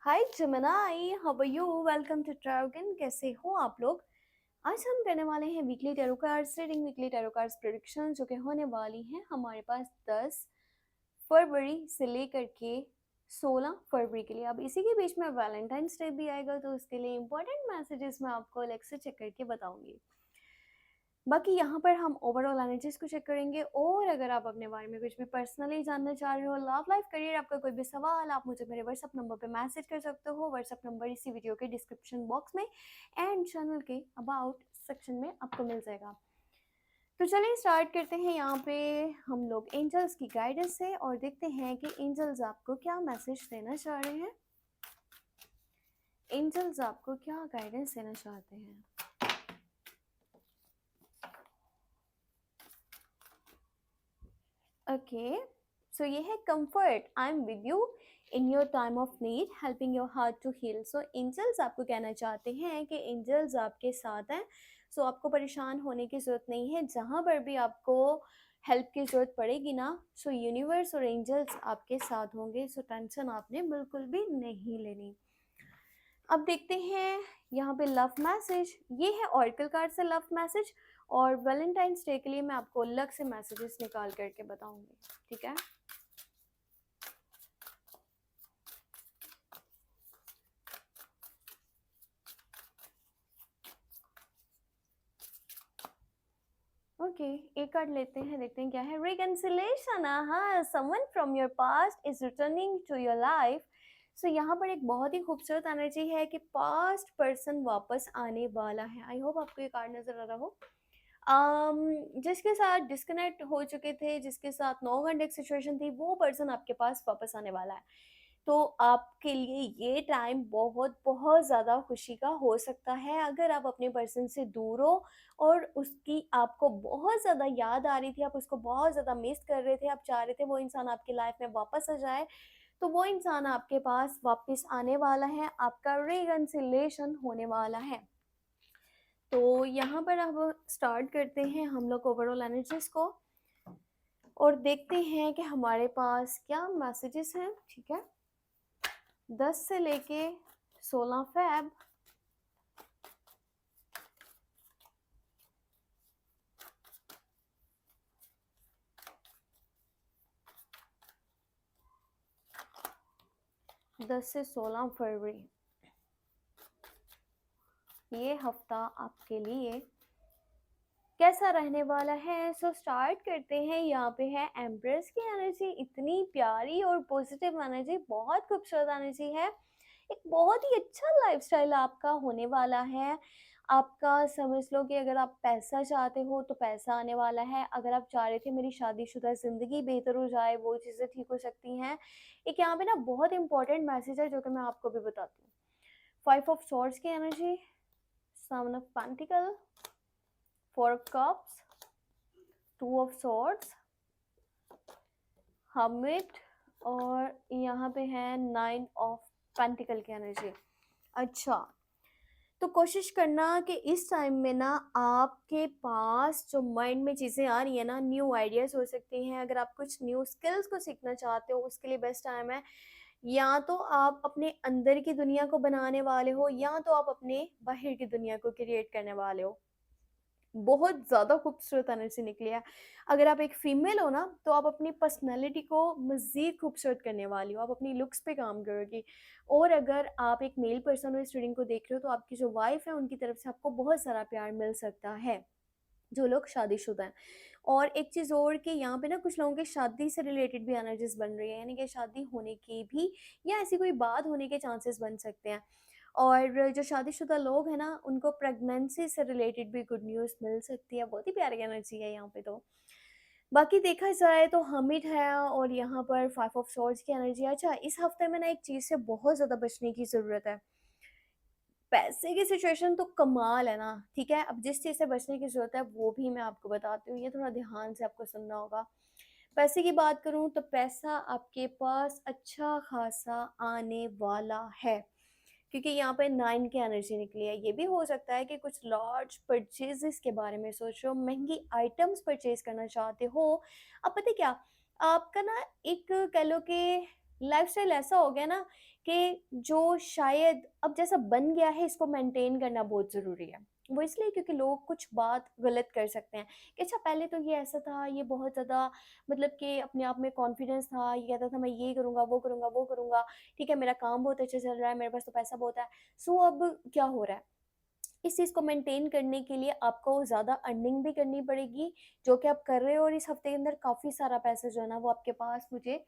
हाय जमनाई, how are you? Welcome to ट्रैवगन। कैसे हो आप लोग? आज हम करने वाले हैं weekly tarot cards reading, weekly tarot cards prediction जो कि होने वाली हैं हमारे पास 10 फरवरी से लेकर के 16 फरवरी के लिए। अब इसी के बीच में वैलेंटाइंस डे भी आएगा, तो उसके लिए इंपॉर्टेंट मैसेजेस मैं आपको अलग से चेक करके बताऊंगी। बाकी यहाँ पर हम ओवरऑल एनर्जीज को चेक करेंगे, और अगर आप अपने बारे में कुछ भी पर्सनली जानना चाह रहे हो, लव लाइफ करियर, आपका कोई भी सवाल, आप मुझे मेरे व्हाट्सअप नंबर पे मैसेज कर सकते हो। व्हाट्सअप नंबर इसी वीडियो के डिस्क्रिप्शन बॉक्स में एंड चैनल के अबाउट सेक्शन में आपको मिल जाएगा। तो चलिए स्टार्ट करते हैं। यहाँ पे हम लोग एंजल्स की गाइडेंस से और देखते हैं कि एंजल्स आपको क्या मैसेज देना चाह रहे हैं। एंजल्स आपको क्या गाइडेंस देना चाहते हैं? ओके, सो ये है comfort, I am with you in your time of need, helping your heart to heal. So angels आपको कहना चाहते हैं कि एंजल्स आपके साथ हैं। सो आपको परेशान होने की ज़रूरत नहीं है। जहाँ पर भी आपको हेल्प की ज़रूरत पड़ेगी ना, सो यूनिवर्स और एंजल्स आपके साथ होंगे। सो टेंशन आपने बिल्कुल भी नहीं लेनी। अब देखते हैं यहाँ पे लव मैसेज। ये है ऑरेकल कार्ड से लव मैसेज, और वैलेंटाइंस डे के लिए मैं आपको अलग से मैसेजेस निकाल करके बताऊंगी, ठीक है? ओके, एक कार्ड लेते हैं, देखते हैं क्या है। रिकंसिलेशन, हाँ, someone from your past is returning to your life. So यहाँ पर एक बहुत ही खूबसूरत एनर्जी है कि पास्ट पर्सन वापस आने वाला है। आई होप आपको ये कार्ड नजर आ रहा हो। जिसके साथ डिस्कनेक्ट हो चुके थे, जिसके साथ नो कांटेक्ट सिचुएशन थी, वो पर्सन आपके पास वापस आने वाला है। तो आपके लिए ये टाइम बहुत बहुत ज़्यादा खुशी का हो सकता है। अगर आप अपने पर्सन से दूर हो और उसकी आपको बहुत ज़्यादा याद आ रही थी, आप उसको बहुत ज़्यादा मिस कर रहे थे, आप चाह रहे थे वो इंसान आपकी लाइफ में वापस आ जाए, तो वो इंसान आपके पास वापस आने वाला है, आपका रिकंसिलेशन होने वाला है। तो यहाँ पर अब स्टार्ट करते हैं हम लोग ओवरऑल एनर्जीज को, और देखते हैं कि हमारे पास क्या मैसेजेस हैं, ठीक है? 10 से लेके 16 फेब। दस से 16 फरवरी ये हफ्ता आपके लिए कैसा रहने वाला है? सो स्टार्ट करते हैं। यहाँ पे है एम्प्रेस की एनर्जी, इतनी प्यारी और पॉजिटिव एनर्जी, बहुत खूबसूरत एनर्जी है। एक बहुत ही अच्छा लाइफस्टाइल आपका होने वाला है। आपका समझ लो कि अगर आप पैसा चाहते हो तो पैसा आने वाला है। अगर आप चाह रहे थे मेरी शादीशुदा ज़िंदगी बेहतर हो जाए, वो चीज़ें ठीक हो सकती हैं। एक यहाँ पे ना बहुत इंपॉर्टेंट मैसेज है जो कि मैं आपको भी बताती हूँ। 5 ऑफ सॉर्ड्स की energy, 7 of pentacle, 4 of cups, 2 of swords, hermit, और यहाँ पे है 9 ऑफ पेंटिकल की एनर्जी। अच्छा, तो कोशिश करना कि इस टाइम में ना आपके पास जो माइंड में चीज़ें आ रही है ना, न्यू आइडियाज़ हो सकती हैं। अगर आप कुछ न्यू स्किल्स को सीखना चाहते हो, उसके लिए बेस्ट टाइम है। या तो आप अपने अंदर की दुनिया को बनाने वाले हो, या तो आप अपने बाहर की दुनिया को क्रिएट करने वाले हो। बहुत ज़्यादा खूबसूरत एनर्जी निकली है। अगर आप एक फीमेल हो ना, तो आप अपनी पर्सनैलिटी को मज़ीद खूबसूरत करने वाली हो, आप अपनी लुक्स पे काम करोगी। और अगर आप एक मेल पर्सन हो, इस रीडिंग को देख रहे हो, तो आपकी जो वाइफ है उनकी तरफ से आपको बहुत सारा प्यार मिल सकता है, जो लोग शादीशुदा हैं। और एक चीज़ और कि यहाँ पे ना कुछ लोगों की शादी से रिलेटेड भी एनर्जीज बन रही है, यानी कि शादी होने की भी या ऐसी कोई बात होने के चांसेस बन सकते हैं। और जो शादीशुदा लोग हैं ना, उनको प्रेगनेंसी से रिलेटेड भी गुड न्यूज़ मिल सकती है। बहुत ही प्यारी एनर्जी है यहाँ पे। तो बाकी देखा जाए तो हमिड है, और यहाँ पर 5 ऑफ सॉर्ड्स की एनर्जी है। अच्छा, इस हफ्ते में ना एक चीज़ से बहुत ज़्यादा बचने की ज़रूरत है। पैसे की सिचुएशन तो कमाल है ना, ठीक है? अब जिस चीज़ से बचने की ज़रूरत है वो भी मैं आपको बताती हूँ, ये थोड़ा ध्यान से आपको सुनना होगा। पैसे की बात करूँ तो पैसा आपके पास अच्छा खासा आने वाला है, क्योंकि यहाँ पे 9 की एनर्जी निकली है। ये भी हो सकता है कि कुछ लार्ज परचेजेस के बारे में सोच रहे हो, महंगी आइटम्स परचेज करना चाहते हो। अब पता है क्या, आपका ना एक कह लो कि लाइफस्टाइल ऐसा हो गया ना कि जो शायद अब जैसा बन गया है इसको मेंटेन करना बहुत ज़रूरी है। वो इसलिए क्योंकि लोग कुछ बात गलत कर सकते हैं कि अच्छा पहले तो ये ऐसा था, ये बहुत ज़्यादा मतलब कि अपने आप में कॉन्फिडेंस था, ये कहता था मैं ये करूँगा, वो करूँगा, ठीक है मेरा काम बहुत अच्छा चल रहा है, मेरे पास तो पैसा बहुत है। सो अब क्या हो रहा है? इस चीज़ को मेंटेन करने के लिए आपको ज़्यादा अर्निंग भी करनी पड़ेगी, जो कि आप कर रहे हो, और इस हफ्ते के अंदर काफ़ी सारा पैसा जो है ना वो आपके पास मुझे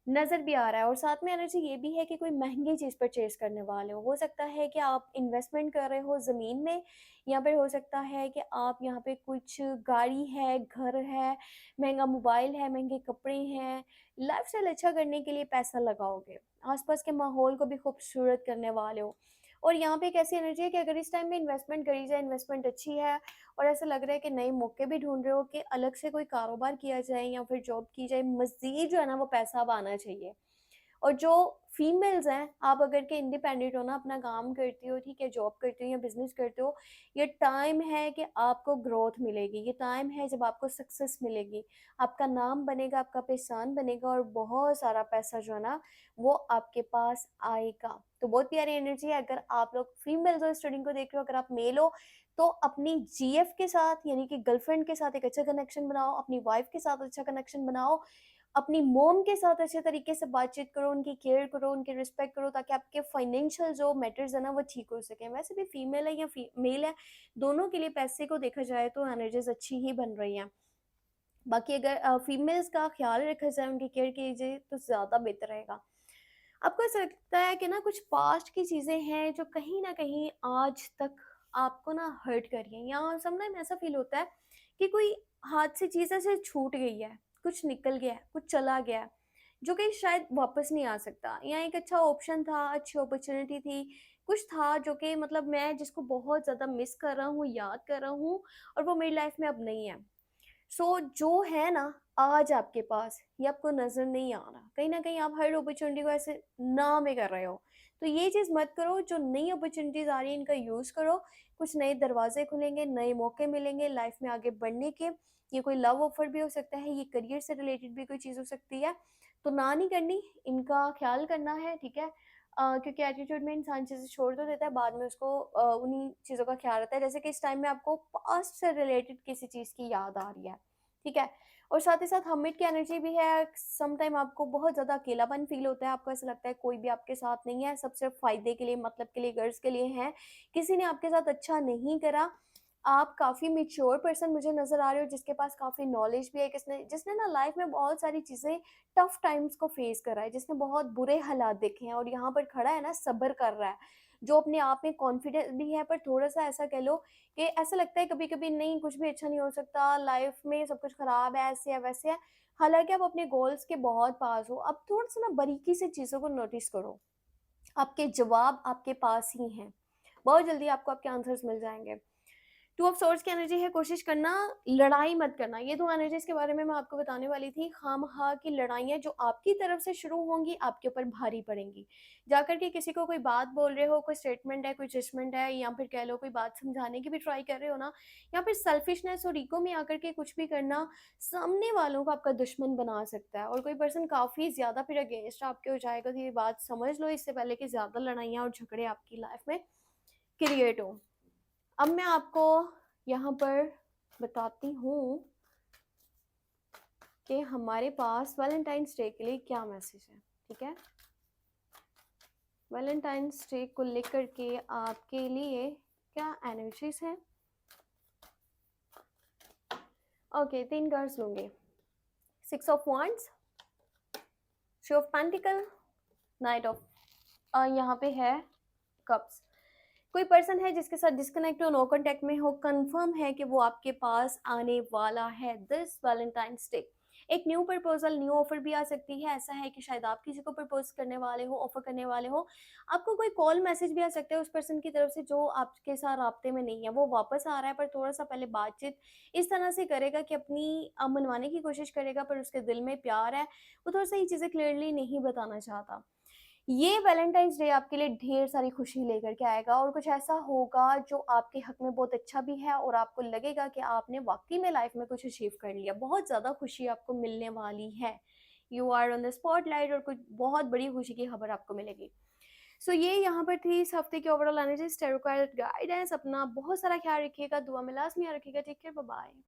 नज़र भी आ रहा है। और साथ में एनर्जी ये भी है कि कोई महँगी चीज़ परचेज़ करने वाले हो सकता है कि आप इन्वेस्टमेंट कर रहे हो ज़मीन में, या फिर हो सकता है कि आप यहाँ पे कुछ गाड़ी है, घर है, महँगा मोबाइल है, महँगे कपड़े हैं, लाइफ़स्टाइल अच्छा करने के लिए पैसा लगाओगे। आस-पास के माहौल को भी खूबसूरत करने वाले हो। और यहाँ पे एक ऐसी एनर्जी है कि अगर इस टाइम में इन्वेस्टमेंट करी जाए, इन्वेस्टमेंट अच्छी है और ऐसा लग रहा है कि नए मौके भी ढूँढ रहे हो कि अलग से कोई कारोबार किया जाए या फिर जॉब की जाए, मज़ीद जो है ना वो पैसा अब आना चाहिए। और जो फीमेल्स हैं, आप अगर के इंडिपेंडेंट हो ना, अपना काम करती हो, ठीक है, जॉब करती हो या बिज़नेस करते हो, ये टाइम है कि आपको ग्रोथ मिलेगी, ये टाइम है जब आपको सक्सेस मिलेगी, आपका नाम बनेगा, आपका पहचान बनेगा और बहुत सारा पैसा जो है ना, वो आपके पास आएगा। तो बहुत प्यारी एनर्जी है। अगर आप लोग फीमेल्स हो, इस रीडिंग को देख रहे हो, अगर आप मेल हो, तो अपनी जीएफ के साथ यानी कि गर्लफ्रेंड के साथ एक अच्छा कनेक्शन बनाओ, अपनी वाइफ के साथ अच्छा कनेक्शन बनाओ, अपनी मॉम के साथ अच्छे तरीके से बातचीत करो, उनकी केयर करो, उनकी रिस्पेक्ट करो, ताकि आपके फाइनेंशियल जो मैटर्स है ना वो ठीक हो सकें। वैसे भी फीमेल है या मेल है, दोनों के लिए पैसे को देखा जाए तो एनर्जीज अच्छी ही बन रही हैं। बाकी अगर फीमेल्स का ख्याल रखा जाए, उनकी केयर की जाए तो ज़्यादा बेहतर रहेगा। आपको ऐसा लगता है कि ना कुछ पास्ट की चीज़ें हैं जो कहीं न कहीं आज तक आपको ना हर्ट कर रही हैं, या समटाइम ऐसा फ़ील होता है कि कोई हाथ से चीज़ ऐसे छूट गई है, कुछ निकल गया है, कुछ चला गया है, जो कि शायद वापस नहीं आ सकता, या एक अच्छा ऑप्शन था, अच्छी अपॉर्च्युनिटी थी, कुछ था जो कि मतलब मैं जिसको बहुत ज़्यादा मिस कर रहा हूँ, याद कर रहा हूँ, और वो मेरी लाइफ़ में अब नहीं है। सो जो है ना आज आपके पास, ये आपको नज़र नहीं आ रहा, कहीं ना कहीं आप हर अपॉर्चुनिटी को ऐसे ना में कर रहे हो। तो ये चीज़ मत करो, जो नई अपॉर्चुनिटीज़ आ रही हैं इनका यूज़ करो, कुछ नए दरवाजे खुलेंगे, नए मौके मिलेंगे लाइफ में आगे बढ़ने के। ये कोई लव ऑफर भी हो सकता है, ये करियर से रिलेटेड भी कोई चीज़ हो सकती है, तो ना नहीं करनी, इनका ख्याल करना है, ठीक है। क्योंकि एटीट्यूड में इंसान चीज़ें छोड़ तो देता है, बाद में उसको उन्हीं चीज़ों का ख्याल रहता है, जैसे कि इस टाइम में आपको पास्ट से रिलेटेड किसी चीज़ की याद आ रही है, ठीक है। और साथ ही साथ हमिट की एनर्जी भी है। सम टाइम आपको बहुत ज़्यादा अकेलापन फ़ील होता है, आपको ऐसा लगता है कोई भी आपके साथ नहीं है, सब सिर्फ़ फ़ायदे के लिए, मतलब के लिए, गर्ज़ के लिए हैं, किसी ने आपके साथ अच्छा नहीं करा। आप काफ़ी मैच्योर पर्सन मुझे नज़र आ रहे हो, जिसके पास काफ़ी नॉलेज भी है, किसने जिसने ना लाइफ़ में बहुत सारी चीज़ें, टफ़ टाइम्स को फ़ेस करा है, जिसने बहुत बुरे हालात देखे हैं और यहाँ पर खड़ा है ना, सब्र कर रहा है, जो अपने आप में कॉन्फिडेंट भी है, पर थोड़ा-सा ऐसा कह लो कि ऐसा लगता है कभी-कभी नहीं, कुछ भी अच्छा नहीं हो सकता, लाइफ में सब कुछ खराब है, ऐसे है, वैसे है। हालाँकि आप अपने गोल्स के बहुत पास हो, अब थोड़ा-सा ना बारीकी से चीज़ों को नोटिस करो। आपके जवाब आपके पास ही हैं। बहुत जल्दी आपको आपके आंसर्स मिल जाएँगे। टू ऑफ सोर्ड्स की एनर्जी है, कोशिश करना लड़ाई मत करना। ये 2 एनर्जीज़ के बारे में मैं आपको बताने वाली थी। ख़ाम-ख़ा की लड़ाइयाँ जो आपकी तरफ से शुरू होंगी, आपके ऊपर भारी पड़ेंगी। जाकर के किसी को कोई बात बोल रहे हो, कोई स्टेटमेंट है, कोई जजमेंट है, या फिर कह लो कोई बात समझाने की भी ट्राई कर रहे हो ना, या फिर सेल्फिशनेस और ईगो में आकर के कुछ भी करना, सामने वालों को आपका दुश्मन बना सकता है, और कोई पर्सन काफ़ी ज़्यादा फिर अगेंस्ट आपके हो जाएगा। तो ये बात समझ लो इससे पहले कि ज़्यादा लड़ाइयाँ और झगड़े आपकी लाइफ़ में क्रिएट हों। अब मैं आपको यहाँ पर बताती हूँ कि हमारे पास वैलेंटाइंस डे के लिए क्या मैसेज है, ठीक है। वैलेंटाइंस डे को लेकर के आपके लिए क्या एनर्जीज हैं। ओके, 3 कार्ड्स लूँगी। 6 of wands, 3 of pentacle, night of यहाँ पे है कप्स। कोई पर्सन है जिसके साथ डिस्कनेक्ट हो, नो कांटेक्ट में हो, कंफर्म है कि वो आपके पास आने वाला है दिस वैलेंटाइंस डे। एक न्यू प्रपोजल, न्यू ऑफर भी आ सकती है। ऐसा है कि शायद आप किसी को प्रपोज करने वाले हो, ऑफर करने वाले हो, आपको कोई कॉल मैसेज भी आ सकता है उस पर्सन की तरफ से जो आपके साथ राब्ते में नहीं है, वो वापस आ रहा है, पर थोड़ा सा पहले बातचीत इस तरह से करेगा कि अपनी मनवाने की कोशिश करेगा, पर उसके दिल में प्यार है, वो थोड़ा सा ये चीज़ें क्लियरली नहीं बताना चाहता। ये वैलेंटाइन्स डे आपके लिए ढेर सारी खुशी लेकर के आएगा, और कुछ ऐसा होगा जो आपके हक में बहुत अच्छा भी है, और आपको लगेगा कि आपने वाकई में लाइफ में कुछ अचीव कर लिया। बहुत ज़्यादा खुशी आपको मिलने वाली है। You are on the spotlight, और कुछ बहुत बड़ी खुशी की खबर आपको मिलेगी। सो ये यहाँ पर थी इस हफ्ते की overall energy, tarot card guidance. अपना बहुत सारा ख्याल रखिएगा, दुआ में लाज़मी याद रखिएगा। Take care, bye bye.